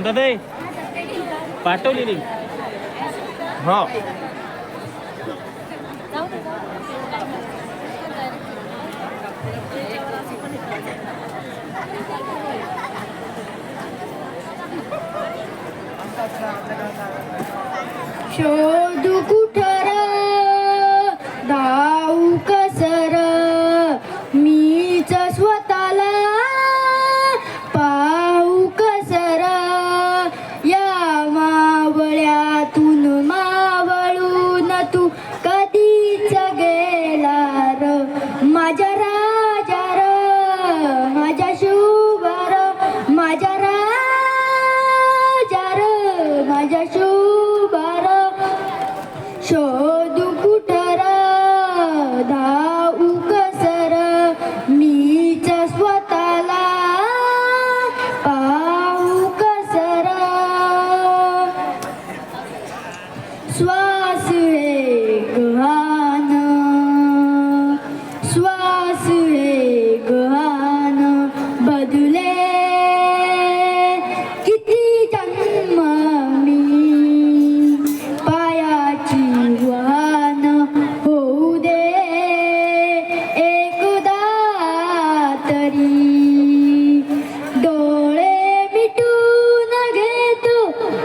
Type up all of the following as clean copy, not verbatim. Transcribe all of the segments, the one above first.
शांतताई पाठवलेली हो शोधू कुठर धावू कसर मीच स्वतःला पाहू कसर या मावळ्यातून मावळून तू कधीच गेला र माझ्या राजा र माझ्या शुभर माझ्या राजा र माझ्या शुभर शोधू कुठर धावू कसर मीच स्वतःला पाहू कसर श्वास हे गहान श्वास हे गहान बदले किती जन्म मी पायाची वाहन होऊ दे एकदा तरी डोळे मिटून घेतो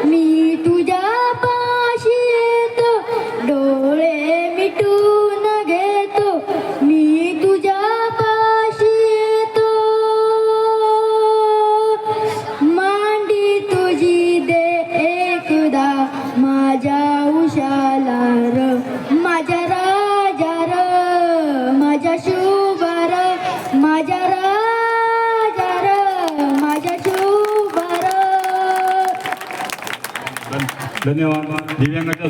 मी तुझ्या पाशी येतो डोळे मिटून घेतो मी तुझ्या पाशी येतो मांडी तुझी दे एकदा माझ्या उशाला र माझ्या राजा र माझ्या शुभर माझ्या राजा र माझ्या शुभर धन्यवाद दिव्यांगाच्या